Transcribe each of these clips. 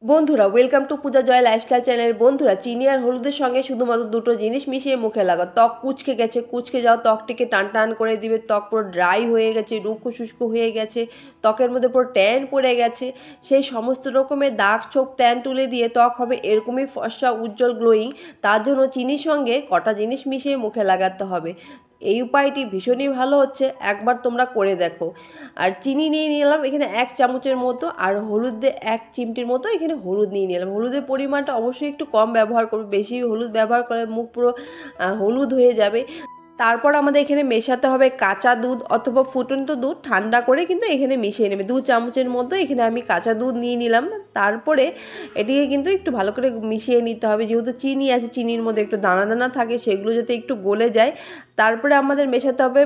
বন্ধুরা welcome to Puja Joy lifestyle channel. বন্ধুরা, চিনি আর হলুদের সঙ্গে শুধুমাত্র দুটো জিনিস মিশিয়ে মুখে লাগাও। ত্বক কুঁচকে গেছে, কুঁচকে যাওয়া ত্বকটিকে টান টান করে দিবে। ত্বক পুরো ড্রাই হয়ে গেছে, রুক্ষ শুষ্ক হয়ে গেছে, ত্বকের মধ্যে পুরো ট্যান পড়ে গেছে, সেই সমস্ত রকমের দাগ ছোপ ট্যান তুলে দিয়ে ত্বক হবে এরকমই ফর্সা উজ্জ্বল গ্লোয়িং। তার জন্য চিনির সঙ্গে কটা জিনিস মিশিয়ে মুখে লাগাতে হবে। এই উপায়টি ভীষণই ভালো হচ্ছে, একবার তোমরা করে দেখো। আর চিনি নিয়ে নিলাম এখানে 1 চামচের মতো, আর হলুদ দিয়ে 1 চিমটির মতো এখানে হলুদ নিয়ে নিলাম। হলুদের পরিমাণটা অবশ্যই একটু কম ব্যবহার করবে, বেশি হলুদ ব্যবহার করলে মুখ পুরো হলুদ হয়ে যাবে। তারপর আমাদের এখানে মেশাতে হবে কাঁচা দুধ অথবা ফুটন্ত দুধ, ঠান্ডা করে কিন্তু এখানে মিশিয়ে নেবে। 2 চামচের মতো এখানে আমি কাঁচা দুধ নিয়ে নিলাম। তারপরে এটিকে কিন্তু একটু ভালো করে মিশিয়ে নিতে হবে, যেহেতু চিনি আছে, চিনির মধ্যে একটু দানা দানা থাকে, সেগুলো যাতে একটু গলে যায়। তারপরে আমাদের মেশাতে হবে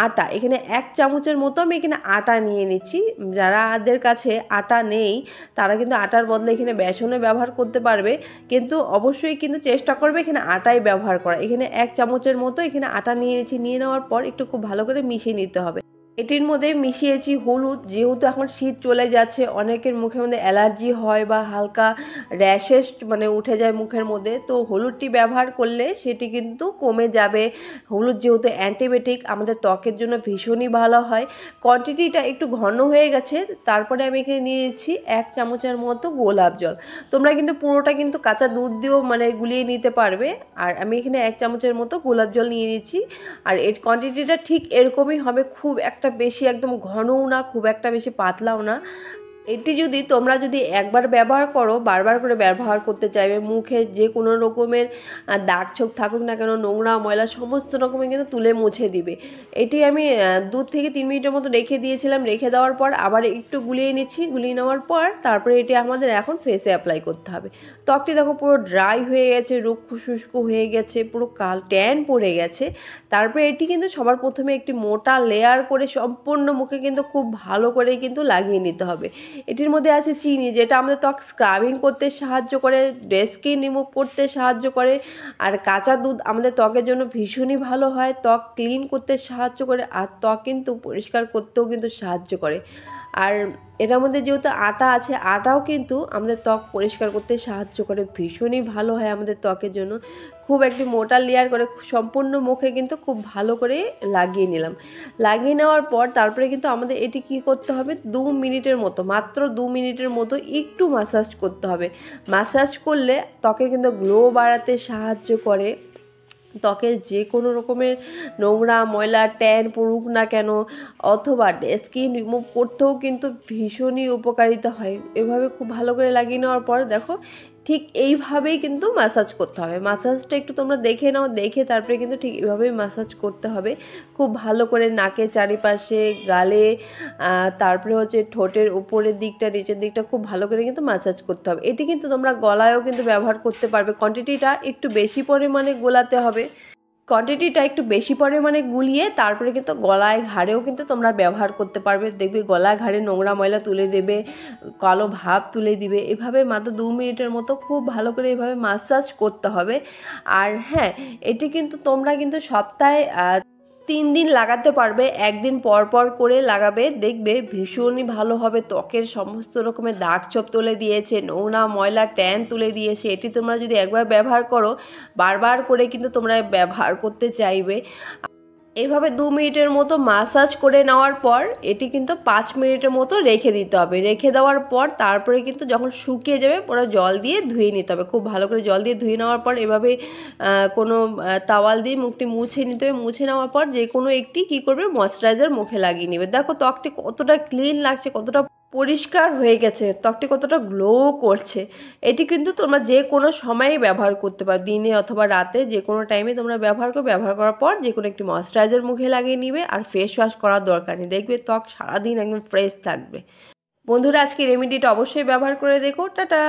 আটা। এখানে 1 চামচের মতো আমি এখানে আটা নিয়ে নিচ্ছি। যারাদের কাছে আটা নেই তারা কিন্তু আটার বদলে এখানে বেসনের ব্যবহার করতে পারবে, কিন্তু অবশ্যই কিন্তু চেষ্টা করবে এখানে আটাই ব্যবহার করা। এখানে 1 চামচের মতো এখানে আটা নিয়ে নিয়েছি। নিয়ে নেওয়ার পর একটু খুব ভালো করে মিশিয়ে নিতে হবে। এটির মধ্যে মিশিয়েছি হলুদ, যেহেতু এখন শীত চলে যাচ্ছে, অনেকের মুখের মধ্যে অ্যালার্জি হয় বা হালকা র্যাশেস মানে উঠে যায় মুখের মধ্যে, তো হলুদটি ব্যবহার করলে সেটি কিন্তু কমে যাবে। হলুদ যেহেতু অ্যান্টিবায়োটিক, আমাদের ত্বকের জন্য ভীষণই ভালো হয়। কোয়ান্টিটিটা একটু ঘন হয়ে গেছে। তারপরে আমি এখানে নিয়ে নিচ্ছি 1 চামচের মতো গোলাপ জল। তোমরা কিন্তু পুরোটা কিন্তু কাঁচা দুধ দিয়েও মানে গুলিয়ে নিতে পারবে। আর আমি এখানে 1 চামচের মতো গোলাপ জল নিয়ে নিচ্ছি। আর এর কোয়ান্টিটিটা ঠিক এরকমই হবে, খুব একটা বেশি একদম ঘনও না, খুব একটা বেশি পাতলাও না। এটি যদি তোমরা একবার ব্যবহার করো, বারবার করে ব্যবহার করতে চাইবে। মুখে যে কোনো রকমের দাগ ছোপ থাকুক না কেন, নোংরা ময়লা সমস্ত রকমের কিন্তু তুলে মুছে দিবে। এটি আমি 2 থেকে 3 মিনিটের মতো রেখে দিয়েছিলাম। রেখে দেওয়ার পর আবার একটু গুলিয়ে নিচ্ছি। গুলিয়ে নেওয়ার পর তারপরে এটি আমাদের এখন ফেসে অ্যাপ্লাই করতে হবে। ত্বকটি দেখো পুরো ড্রাই হয়ে গেছে, রুক্ষ শুষ্ক হয়ে গেছে, পুরো ট্যান পড়ে গেছে। তারপরে এটি কিন্তু সবার প্রথমে একটি মোটা লেয়ার করে সম্পূর্ণ মুখে কিন্তু খুব ভালো করে কিন্তু লাগিয়ে নিতে হবে। এটির মধ্যে আছে চিনি, যেটা আমাদের ত্বক স্ক্রাবিং করতে সাহায্য করে, ডেড স্কিন রিমুভ করতে সাহায্য করে। আর কাঁচা দুধ আমাদের ত্বকের জন্য ভীষণই ভালো হয়, ত্বক ক্লিন করতে সাহায্য করে, আর ত্বক কিন্তু পরিষ্কার করতেও কিন্তু সাহায্য করে। আর এটার মধ্যে যেহেতু আটা আছে, আটাও কিন্তু আমাদের ত্বক পরিষ্কার করতে সাহায্য করে, ভীষণই ভালো হয় আমাদের ত্বকের জন্য। খুব একটি মোটা লেয়ার করে সম্পূর্ণ মুখে কিন্তু খুব ভালো করে লাগিয়ে নিলাম। লাগিয়ে নেওয়ার পর তারপরে কিন্তু আমাদের এটি কি করতে হবে, 2 মিনিটের মতো, মাত্র 2 মিনিটের মতো একটু ম্যাসাজ করতে হবে। ম্যাসাজ করলে ত্বকের কিন্তু গ্লো বাড়াতে সাহায্য করে। ত্বকে যে কোনো রকমের নোংরা ময়লা ট্যান পড়ুক না কেন, অথবা স্কিন রিমুভ করতেও কিন্তু ভীষণই উপকারিতা হয়। এভাবে খুব ভালো করে লাগিয়ে নেওয়ার পর দেখো ঠিক এইভাবেই কিন্তু ম্যাসাজ করতে হবে। ম্যাসাজটা একটু তোমরা দেখে নাও, দেখে তারপরে কিন্তু ঠিক এভাবেই ম্যাসাজ করতে হবে। খুব ভালো করে নাকের চারিপাশে, গালে, তারপরে হচ্ছে ঠোঁটের উপরের দিকটা, নিচের দিকটা খুব ভালো করে কিন্তু ম্যাসাজ করতে হবে। এটি কিন্তু তোমরা গলায়ও কিন্তু ব্যবহার করতে পারবে। কোয়ান্টিটিটা একটু বেশি পরিমাণে গোলাতে হবে। কোয়ান্টিটিটা একটু বেশি পরিমাণে গুলিয়ে তারপরে কিন্তু গলায় ঘাড়েও কিন্তু তোমরা ব্যবহার করতে পারবে। দেখবে গলা ঘাড়ে নোংরা ময়লা তুলে দেবে, কালো ভাব তুলে দিবে। এভাবে মাত্র 2 মিনিটের মতো খুব ভালো করে এভাবে ম্যাসাজ করতে হবে। আর হ্যাঁ, এটি কিন্তু তোমরা কিন্তু সপ্তাহে 3 দিন লাগাতে পারবে। 1 দিন পর পর করে লাগাবে, দেখবে ভীষণই ভালো হবে। ত্বকের সমস্ত রকমের দাগ ছোপ তুলে দিয়েছে, নোংরা ময়লা ট্যান তুলে দিয়েছে। এটি তোমরা যদি একবার ব্যবহার করো, বারবার করে কিন্তু তোমরা ব্যবহার করতে চাইবে। এইভাবে 2 মিনিটের মতো ম্যাসাজ করে নেওয়ার পর এটি কিন্তু 5 মিনিটের মতো রেখে দিতে হবে। রেখে দেওয়ার পর তারপরে কিন্তু যখন শুকিয়ে যাবে পুরো জল দিয়ে ধুয়ে নিতে হবে। খুব ভালো করে জল দিয়ে ধুয়ে নেওয়ার পর এভাবে কোনো তাওয়াল দিয়ে মুখটি মুছে নিতে হবে। মুছে নেওয়ার পর যে কোনো একটি কী করবে, ময়শ্চারাইজার মুখে লাগিয়ে নেবে। দেখো ত্বকটি কতটা ক্লিন লাগছে, কতটা পরিষ্কার হয়ে গেছে, ত্বকটি কতটা গ্লো করছে। এটি কিন্তু তোমরা যে কোনো সময়েই ব্যবহার করতে পারো, দিনে অথবা রাতে, যে কোনো টাইমে তোমরা ব্যবহার করো। ব্যবহার করার পর যে কোনো একটি ময়শ্চারাইজার মুখে লাগিয়ে নিবে, আর ফেস ওয়াশ করার দরকার নেই। দেখবে ত্বক সারাদিন একদম ফ্রেশ থাকবে। বন্ধুরা, আজকে রেমেডিটা অবশ্যই ব্যবহার করে দেখো। টাটা।